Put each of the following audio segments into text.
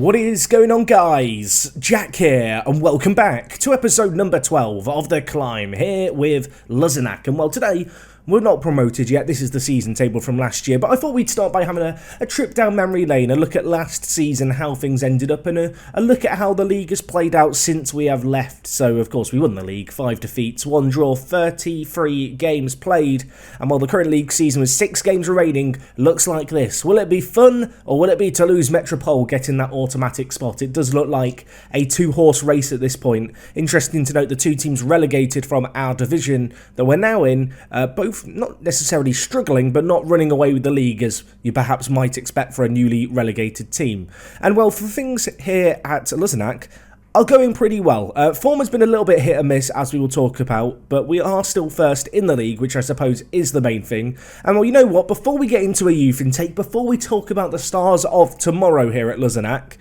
What is going on, guys? Jack here, and welcome back to episode number 12 of The Climb, here with Luzenak. And well, today, we're not promoted yet. This is the season table from last year, but I thought we'd start by having a trip down memory lane, a look at last season, how things ended up, and a look at how the league has played out since we have left. So, of course, we won the league, 5 defeats, 1 draw, 33 games played, and while the current league season with 6 games remaining looks like this. Will it be fun, or will it be Toulouse Metropole getting that automatic spot? It does look like a 2-horse race at this point. Interesting to note the 2 teams relegated from our division that we're now in, both not necessarily struggling, but not running away with the league as you perhaps might expect for a newly relegated team. And well, for things here at Luzenak are going pretty well. Form has been a little bit hit and miss, as we will talk about, but we are still first in the league, which I suppose is the main thing. And well, you know what? Before we get into a youth intake, before we talk about the stars of tomorrow here at Luzenak,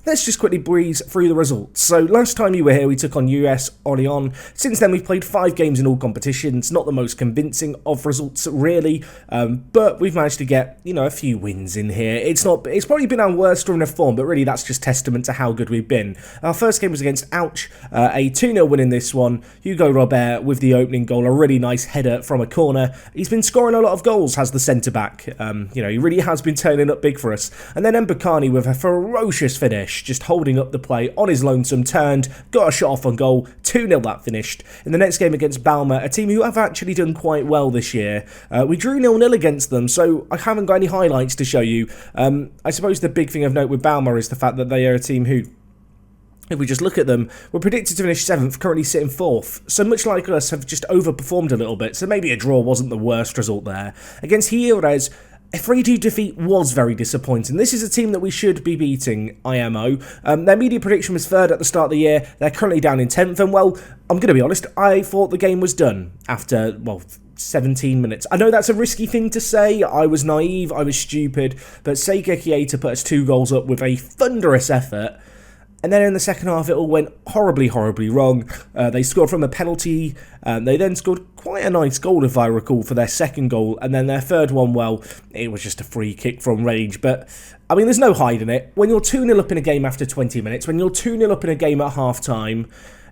let's just quickly breeze through the results. So last time you were here, we took on US Orion. Since then, we've played 5 games in all competitions. Not the most convincing of results, really, but we've managed to get, a few wins in here. It's probably been our worst run of form, but really that's just testament to how good we've been. Our first game was against Ouch, a 2-0 win in this one. Hugo Robert with the opening goal, a really nice header from a corner. He's been scoring a lot of goals, has the centre-back. He really has been turning up big for us. And then Mbakani with a ferocious finish, just holding up the play on his lonesome, turned, got a shot off on goal, 2-0 that finished. In the next game against Balmer, a team who have actually done quite well this year, we drew 0-0 against them, so I haven't got any highlights to show you. I suppose the big thing of note with Balmer is the fact that they are a team who, if we just look at them, we're predicted to finish 7th, currently sitting 4th. So much like us, have just overperformed a little bit, so maybe a draw wasn't the worst result there. Against Rodez, a 3-2 defeat was very disappointing. This is a team that we should be beating, IMO. Their media prediction was 3rd at the start of the year. They're currently down in 10th. And, well, I'm going to be honest, I thought the game was done after, 17 minutes. I know that's a risky thing to say. I was naive. I was stupid. But Seiga Kieta put us 2 goals up with a thunderous effort. And then in the second half, it all went horribly, horribly wrong. They scored from a penalty. They then scored quite a nice goal, if I recall, for their second goal. And then their third one, well, it was just a free kick from range. But, I mean, there's no hiding it. When you're 2-0 up in a game after 20 minutes, when you're 2-0 up in a game at half-time,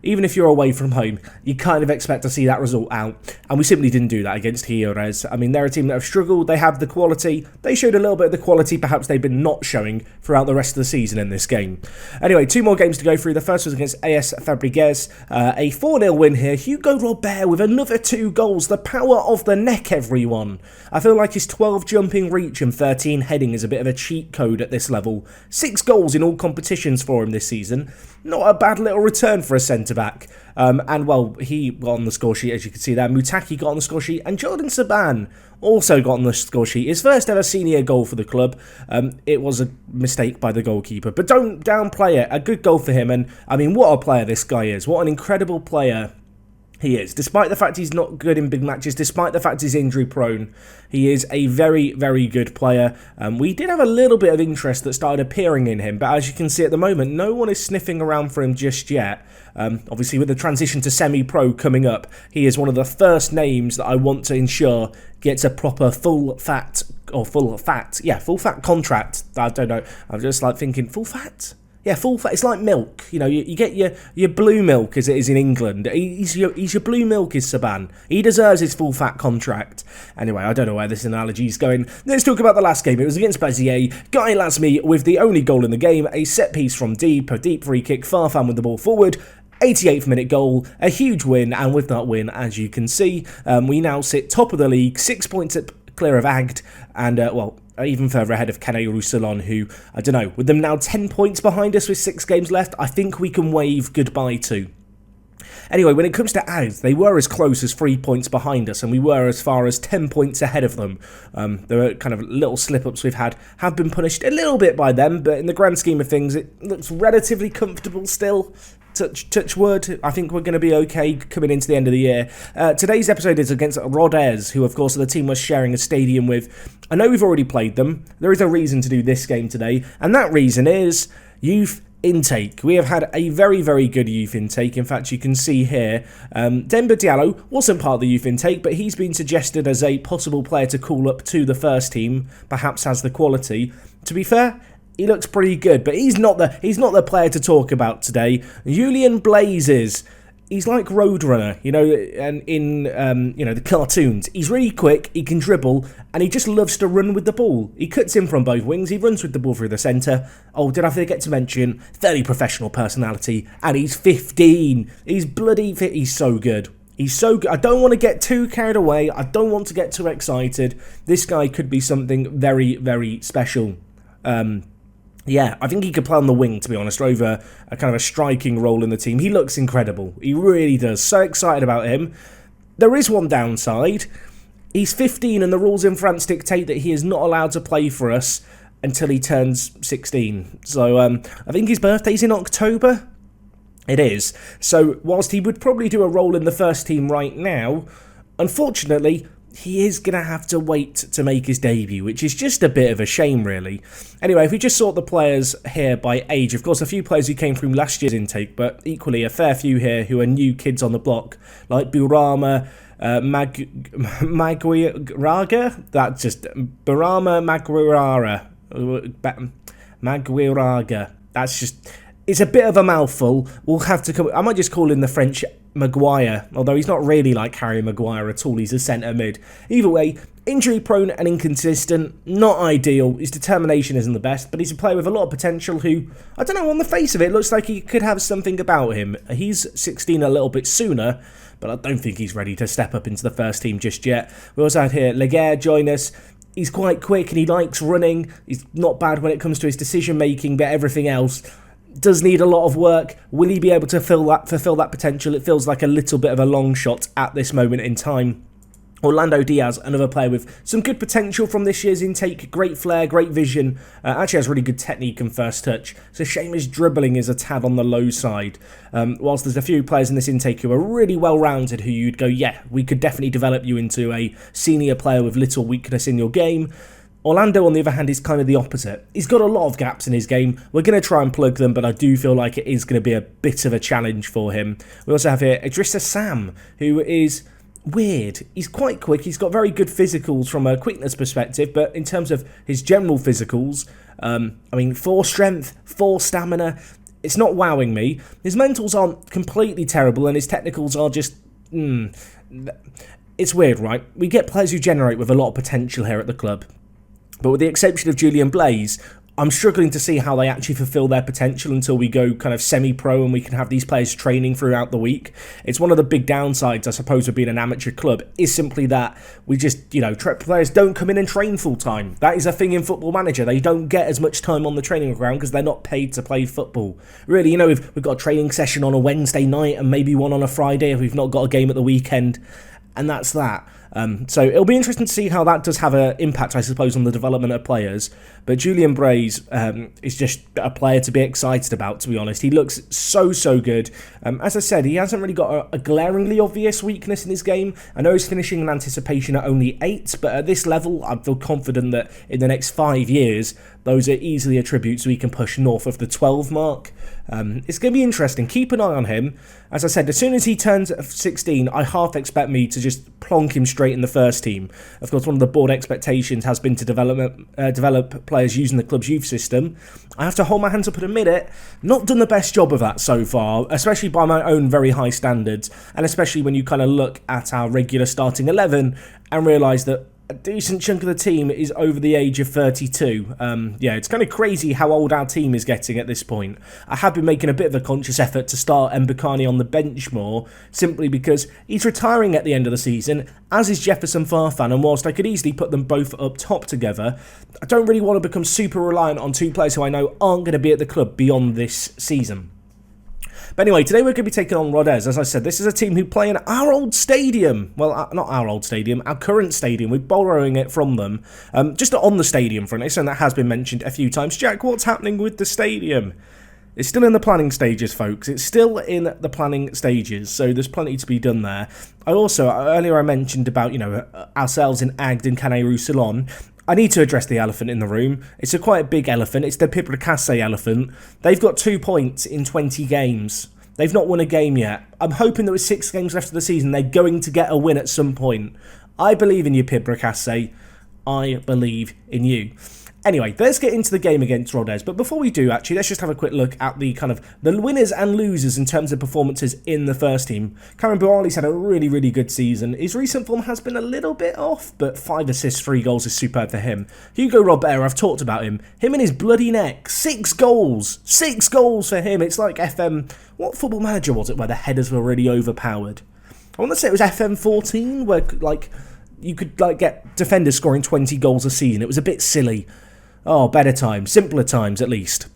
even if you're away from home, you kind of expect to see that result out. And we simply didn't do that against Rodez. I mean, they're a team that have struggled. They have the quality. They showed a little bit of the quality perhaps they've been not showing throughout the rest of the season in this game. Anyway, 2 more games to go through. The first was against AS Fabregues. A 4-0 win here. Hugo Robert with another 2 goals. The power of the neck, everyone. I feel like his 12 jumping reach and 13 heading is a bit of a cheat code at this level. 6 goals in all competitions for him this season. Not a bad little return for a centre-back. And, well, he got on the score sheet, as you can see there. Mutaki got on the score sheet. And Jordan Saban also got on the score sheet. His first ever senior goal for the club. It was a mistake by the goalkeeper. But don't downplay it. A good goal for him. And, I mean, what a player this guy is. What an incredible player he is. Despite the fact he's not good in big matches, despite the fact he's injury prone, he is a very, very good player. We did have a little bit of interest that started appearing in him, but as you can see at the moment, no one is sniffing around for him just yet. Obviously, with the transition to semi-pro coming up, he is one of the first names that I want to ensure gets a proper full fat contract. I don't know. I'm just like thinking, full fat? Yeah, full fat. It's like milk. You get your blue milk as it is in England. He's your blue milk is Saban. He deserves his full fat contract. Anyway, I don't know where this analogy is going. Let's talk about the last game. It was against Bazier. Guy Lasmi with the only goal in the game. A set piece from deep, a deep free kick. Farfan with the ball forward. 88th minute goal, a huge win, and with that win, as you can see, we now sit top of the league, 6 points clear of Agd, and, even further ahead of Canet Roussillon, who, I don't know, with them now 10 points behind us with 6 games left, I think we can wave goodbye to. Anyway, when it comes to Agd, they were as close as 3 points behind us, and we were as far as 10 points ahead of them. There were kind of little slip-ups we've had, have been punished a little bit by them, but in the grand scheme of things, it looks relatively comfortable still. Touch wood, I think we're going to be okay coming into the end of the year. Today's episode is against Rodez, who of course are the team we're sharing a stadium with. I know we've already played them. There is a reason to do this game today, and that reason is youth intake. We have had a very, very good youth intake. In fact, you can see here, Demba Diallo wasn't part of the youth intake, but he's been suggested as a possible player to call up to the first team, perhaps has the quality. To be fair, he looks pretty good, but he's not the player to talk about today. Julian Blazes. He's like Roadrunner, and in the cartoons. He's really quick, he can dribble, and he just loves to run with the ball. He cuts in from both wings, he runs with the ball through the centre. Oh, did I forget to mention, fairly professional personality, and he's 15. He's bloody fit, he's so good. He's so good. I don't want to get too carried away, I don't want to get too excited. This guy could be something very, very special. Yeah, I think he could play on the wing, to be honest, over a kind of a striking role in the team. He looks incredible. He really does. So excited about him. There is one downside. He's 15 and the rules in France dictate that he is not allowed to play for us until he turns 16. So I think his birthday's in October. It is. So whilst he would probably do a role in the first team right now, unfortunately, he is going to have to wait to make his debut, which is just a bit of a shame, really. Anyway, if we just sort the players here by age, of course, a few players who came from last year's intake, but equally a fair few here who are new kids on the block, like Burama Maguiraga. That's just Burama Maguiraga. That's just... It's a bit of a mouthful. We'll have to come... I might just call him the French Maguire, although he's not really like Harry Maguire at all. He's a centre mid. Either way, injury prone and inconsistent, not ideal. His determination isn't the best, but he's a player with a lot of potential who, I don't know, on the face of it, looks like he could have something about him. He's 16 a little bit sooner, but I don't think he's ready to step up into the first team just yet. We also had here Leguer join us. He's quite quick and he likes running. He's not bad when it comes to his decision making, but everything else does need a lot of work. Will he be able to fulfill that potential? It feels like a little bit of a long shot at this moment in time. Orlando Diaz, another player with some good potential from this year's intake. Great flair, great vision. Actually has really good technique and first touch. It's a shame his dribbling is a tad on the low side. Whilst there's a few players in this intake who are really well-rounded, who you'd go, yeah, we could definitely develop you into a senior player with little weakness in your game. Orlando, on the other hand, is kind of the opposite. He's got a lot of gaps in his game. We're going to try and plug them, but I do feel like it is going to be a bit of a challenge for him. We also have here Idrissa Sam, who is weird. He's quite quick. He's got very good physicals from a quickness perspective, but in terms of his general physicals, 4 strength, 4 stamina, it's not wowing me. His mentals aren't completely terrible, and his technicals are just... It's weird, right? We get players who generate with a lot of potential here at the club. But with the exception of Julian Blaze, I'm struggling to see how they actually fulfill their potential until we go kind of semi-pro and we can have these players training throughout the week. It's one of the big downsides, I suppose, of being an amateur club, is simply that we just, players don't come in and train full-time. That is a thing in Football Manager. They don't get as much time on the training ground because they're not paid to play football. Really, we've got a training session on a Wednesday night and maybe one on a Friday if we've not got a game at the weekend, and that's that. So it'll be interesting to see how that does have an impact, I suppose, on the development of players. But Julian Blaze is just a player to be excited about, to be honest. He looks so good. As I said, he hasn't really got a glaringly obvious weakness in his game. I know he's finishing in anticipation at only 8, but at this level, I feel confident that in the next 5 years, those are easily attributes we can push north of the 12 mark. It's going to be interesting. Keep an eye on him. As I said, as soon as he turns 16, I half expect me to just plonk him straight in the first team. Of course, one of the board expectations has been to develop players using the club's youth system. I have to hold my hands up and admit it, not done the best job of that so far, especially by my own very high standards, and especially when you kind of look at our regular starting 11 and realise that a decent chunk of the team is over the age of 32. It's kind of crazy how old our team is getting at this point. I have been making a bit of a conscious effort to start Mbakani on the bench more, simply because he's retiring at the end of the season, as is Jefferson Farfan, and whilst I could easily put them both up top together, I don't really want to become super reliant on 2 players who I know aren't going to be at the club beyond this season. But anyway, today we're going to be taking on Rodez. As I said, this is a team who play in our old stadium. Well, not our old stadium, our current stadium. We're borrowing it from them. Just on the stadium front, it's something that has been mentioned a few times. Jack, what's happening with the stadium? It's still in the planning stages, folks. It's still in the planning stages, so there's plenty to be done there. Earlier I mentioned about, ourselves in Agde and Canet-Roussillon. I need to address the elephant in the room. It's a quite big elephant. It's the Pibracasse elephant. They've got 2 points in 20 games. They've not won a game yet. I'm hoping that with 6 games left of the season, they're going to get a win at some point. I believe in you, Pibracasse. I believe in you. Anyway, let's get into the game against Rodez. But before we do, actually, let's just have a quick look at the the winners and losers in terms of performances in the first team. Karan Bouali's had a really, really good season. His recent form has been a little bit off, but 5 assists, 3 goals is superb for him. Hugo Robert, I've talked about him. Him and his bloody neck. 6 goals. 6 goals for him. It's like what Football Manager was it where the headers were really overpowered? I want to say it was FM14 where, you could get defenders scoring 20 goals a season. It was a bit silly. Oh, better times. Simpler times, at least.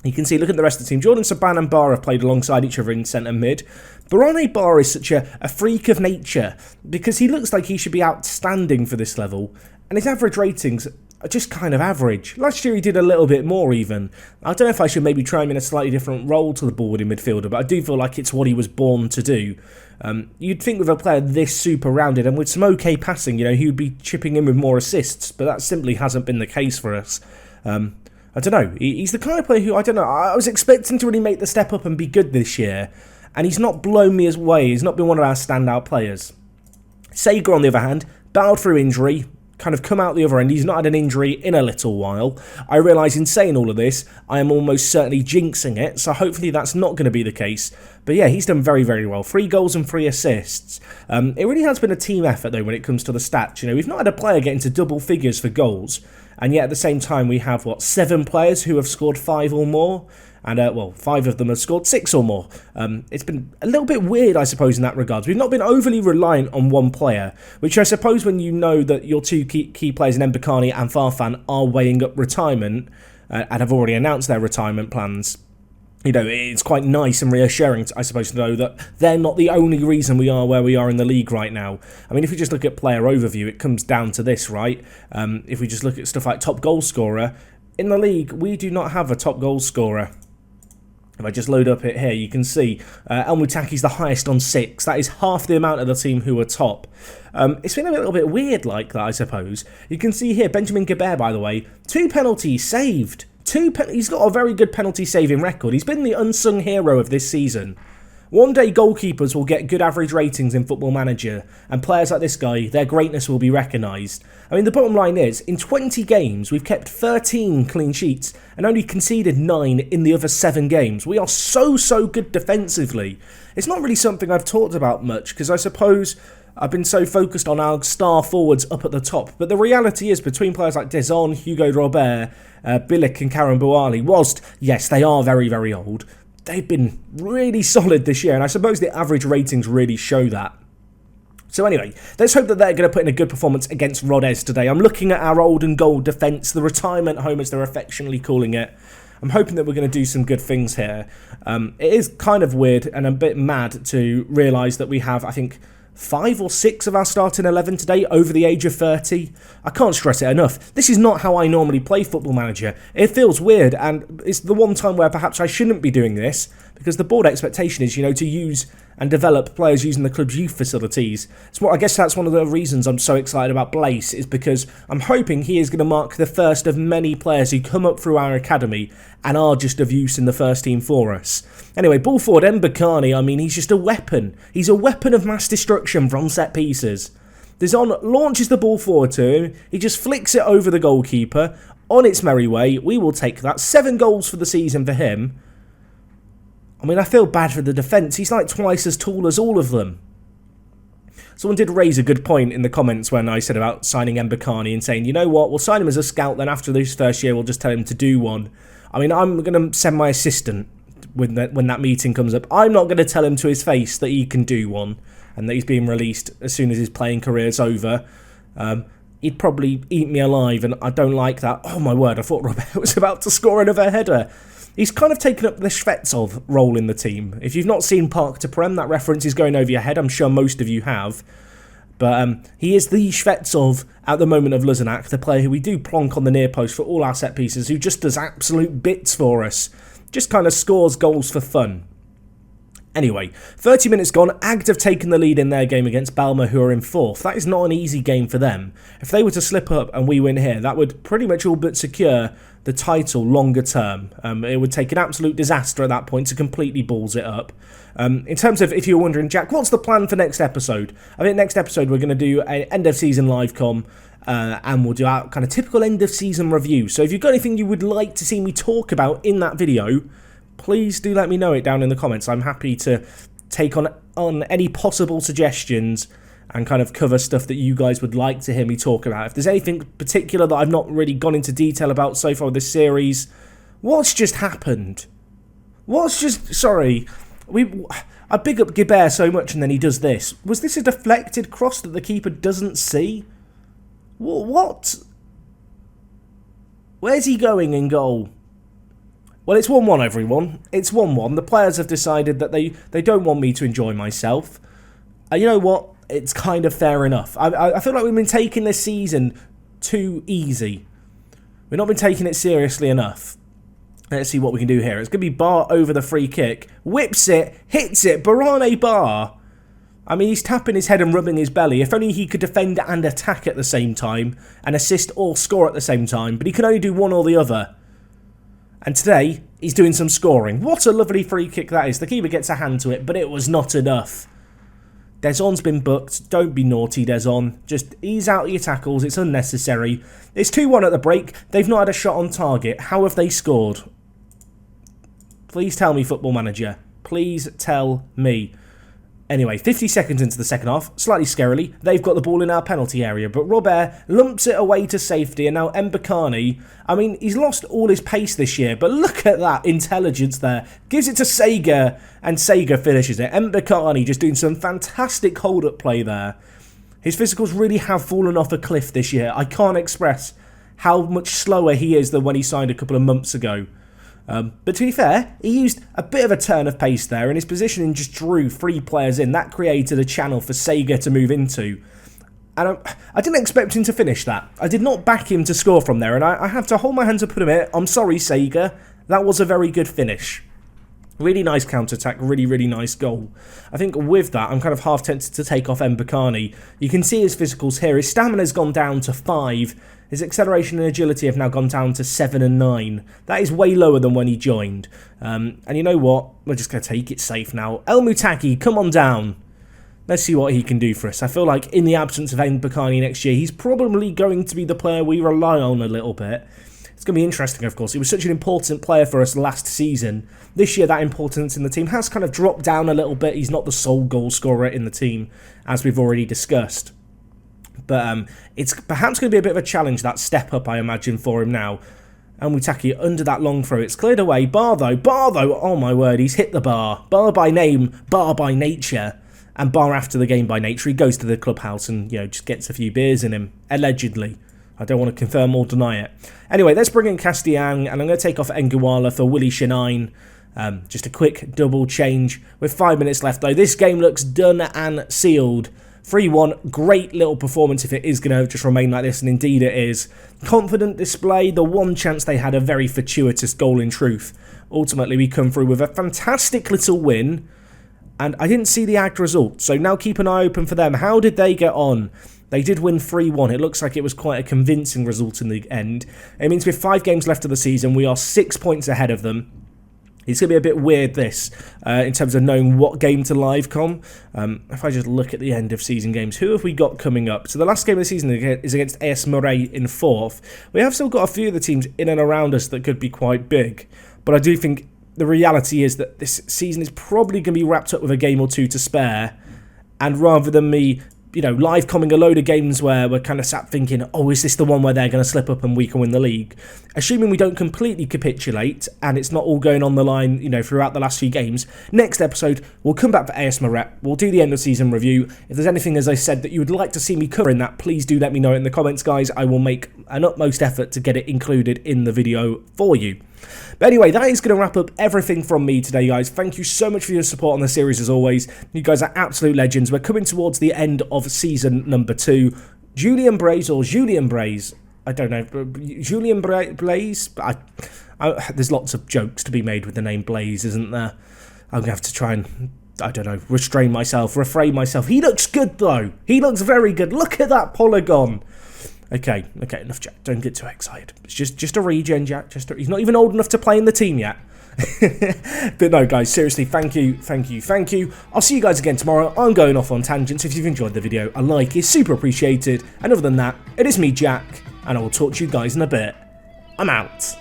You can see, look at the rest of the team. Jordan Saban and Barr have played alongside each other in centre mid. Barane Barr is such a freak of nature because he looks like he should be outstanding for this level. And his average ratings are just kind of average. Last year he did a little bit more even. I don't know if I should maybe try him in a slightly different role to the ball-in midfielder, but I do feel like it's what he was born to do. You'd think with a player this super rounded and with some okay passing, he would be chipping in with more assists, but that simply hasn't been the case for us. I don't know. He's the kind of player who, I was expecting to really make the step up and be good this year, and he's not blown me away. He's not been one of our standout players. Sager, on the other hand, battled through injury, kind of come out the other end. He's not had an injury in a little while. I realise in saying all of this, I am almost certainly jinxing it, so hopefully that's not going to be the case. But yeah, he's done very, very well. 3 goals and 3 assists. It really has been a team effort, though, when it comes to the stats. We've not had a player get into double figures for goals, and yet at the same time we have, 7 players who have scored 5 or more? And, 5 of them have scored 6 or more. It's been a little bit weird, I suppose, in that regard. We've not been overly reliant on one player, which I suppose when you know that your 2 key players in Mbakani and Farfan are weighing up retirement and have already announced their retirement plans, it's quite nice and reassuring, I suppose, to know that they're not the only reason we are where we are in the league right now. I mean, if we just look at player overview, it comes down to this, right? If we just look at stuff like top goal scorer, in the league, we do not have a top goal scorer. If I just load up it here, you can see El Mutaki's the highest on 6. That is half the amount of the team who are top. It's been a little bit weird like that, I suppose. You can see here, Benjamin Gabert, by the way, 2 penalties saved. He's got a very good penalty saving record. He's been the unsung hero of this season. One day goalkeepers will get good average ratings in Football Manager, and players like this guy, their greatness will be recognised. I mean, the bottom line is, in 20 games, we've kept 13 clean sheets and only conceded 9 in the other 7 games. We are so good defensively. It's not really something I've talked about much, because I suppose I've been so focused on our star forwards up at the top. But the reality is, between players like Dezon, Hugo Robert, Bilic and Karan Bouali, whilst, yes, they are very, very old, they've been really solid this year, and I suppose the average ratings really show that. So anyway, let's hope that they're going to put in a good performance against Rodez today. I'm looking at our old and gold defence, the retirement home as they're affectionately calling it. I'm hoping that we're going to do some good things here. It is kind of weird and a bit mad to realise that we have, I think, 5 or 6 of our starting 11 today over the age of 30. I can't stress it enough. This is not how I normally play Football Manager. It feels weird, and it's the one time where perhaps I shouldn't be doing this, because the board expectation is, to use and develop players using the club's youth facilities. So I guess that's one of the reasons I'm so excited about Blaise, is because I'm hoping he is going to mark the first of many players who come up through our academy and are just of use in the first team for us. Anyway, ball forward, Mbakani, I mean, he's just a weapon. He's a weapon of mass destruction from set pieces. Dezon launches the ball forward to him, he just flicks it over the goalkeeper. On its merry way, we will take that. 7 goals for the season for him. I mean, I feel bad for the defence. He's like twice as tall as all of them. Someone did raise a good point in the comments when I said about signing Mbakani and saying, you know what, we'll sign him as a scout, then after this first year we'll just tell him to do one. I mean, I'm going to send my assistant when that meeting comes up. I'm not going to tell him to his face that he can do one and that he's being released as soon as his playing career's over. He'd probably eat me alive, and I don't like that. Oh my word, I thought Robert was about to score another header. He's kind of taken up the Shvetsov role in the team. If you've not seen Park to Prem, that reference is going over your head. I'm sure most of you have. But he is the Shvetsov at the moment of Luzenak, the player who we do plonk on the near post for all our set pieces, who just does absolute bits for us. Just kind of scores goals for fun. Anyway, 30 minutes gone. Agd have taken the lead in their game against Balma, who are in 4th. That is not an easy game for them. If they were to slip up and we win here, that would pretty much all but secure the title longer term. It would take an absolute disaster at that point to completely balls it up. In terms of, if you're wondering, Jack, what's the plan for next episode? I think next episode we're going to do an end of season live com. and we'll do our kind of typical end of season review. So if you've got anything you would like to see me talk about in that video, please do let me know it down in the comments. I'm happy to take on any possible suggestions and kind of cover stuff that you guys would like to hear me talk about. If there's anything particular that I've not really gone into detail about so far with this series, what's just happened? Sorry, I big up Gibert so much and then he does this. Was this a deflected cross that the keeper doesn't see? What? Where's he going in goal? Well, it's 1-1, everyone. It's 1-1. The players have decided that they don't want me to enjoy myself. You know what? It's kind of fair enough. I feel like we've been taking this season too easy. We've not been taking it seriously enough. Let's see what we can do here. It's going to be Bar over the free kick. Whips it, hits it. Barane Bar. I mean, he's tapping his head and rubbing his belly. If only he could defend and attack at the same time, and assist or score at the same time, but he can only do one or the other. And today, he's doing some scoring. What a lovely free kick that is. The keeper gets a hand to it, but it was not enough. Dezon's been booked. Don't be naughty, Dezon. Just ease out your tackles. It's unnecessary. It's 2-1 at the break. They've not had a shot on target. How have they scored? Please tell me, Football Manager. Please tell me. Anyway, 50 seconds into the second half, slightly scarily, they've got the ball in our penalty area, but Rodez lumps it away to safety, and now Mbakani, I mean, he's lost all his pace this year, but look at that intelligence there. Gives it to Sega, and Sega finishes it. Mbakani just doing some fantastic hold-up play there. His physicals really have fallen off a cliff this year. I can't express how much slower he is than when he signed a couple of months ago. But to be fair, he used a bit of a turn of pace there, and his positioning just drew 3 players in. That created a channel for Sega to move into. And I didn't expect him to finish that. I did not back him to score from there, and I have to hold my hands up and admit, I'm sorry, Sega. That was a very good finish. Really nice counter-attack, really nice goal. I think with that, I'm kind of half tempted to take off Mbakani. You can see his physicals here. His stamina's gone down to 5. His acceleration and agility have now gone down to 7 and 9. That is way lower than when he joined. And you know what? We're just going to take it safe now. El Mutaki, come on down. Let's see what he can do for us. I feel like in the absence of Mbakani next year, he's probably going to be the player we rely on a little bit. It's going to be interesting, of course. He was such an important player for us last season. This year, that importance in the team has kind of dropped down a little bit. He's not the sole goal scorer in the team, as we've already discussed. But it's perhaps going to be a bit of a challenge, that step up, I imagine, for him now. And Mutaki under that long throw. It's cleared away. Bar, though, oh my word, he's hit the bar. Bar by name, bar by nature. And bar after the game by nature. He goes to the clubhouse and, you know, just gets a few beers in him, allegedly. I don't want to confirm or deny it. Anyway, let's bring in Castellan, and I'm going to take off Nguala for Willie Shinine. Just a quick double change with 5 minutes left, though. This game looks done and sealed. 3-1, great little performance if it is going to just remain like this, and indeed it is. Confident display, the one chance they had, a very fortuitous goal in truth. Ultimately, we come through with a fantastic little win, and I didn't see the Ag result, so now keep an eye open for them. How did they get on? They did win 3-1. It looks like it was quite a convincing result in the end. It means with 5 games left of the season, we are 6 points ahead of them. It's going to be a bit weird, this, in terms of knowing what game to live com. If I just look at the end of season games, who have we got coming up? So the last game of the season is against AS Moray in 4th. We have still got a few of the teams in and around us that could be quite big. But I do think the reality is that this season is probably going to be wrapped up with a game or 2 to spare. And rather than me, you know, live comming a load of games where we're kind of sat thinking, oh, is this the one where they're going to slip up and we can win the league? Assuming we don't completely capitulate and it's not all going on the line, you know, throughout the last few games, next episode, we'll come back for AS Moray. We'll do the end of season review. If there's anything, as I said, that you would like to see me cover in that, please do let me know in the comments, guys. I will make an utmost effort to get it included in the video for you. But anyway, that is going to wrap up everything from me today, guys. Thank you so much for your support on the series, as always. You guys are absolute legends. We're coming towards the end of season number 2. Julian Braze or Julian Braze? I don't know. Julian Blaze? There's lots of jokes to be made with the name Blaze, isn't there? I'm going to have to try and, I don't know, refrain myself. He looks good, though. He looks very good. Look at that polygon. Okay, enough, Jack. Don't get too excited. It's just a regen, Jack. He's not even old enough to play in the team yet. But no, guys, seriously, thank you. I'll see you guys again tomorrow. I'm going off on tangents. If you've enjoyed the video, a like is super appreciated. And other than that, it is me, Jack, and I will talk to you guys in a bit. I'm out.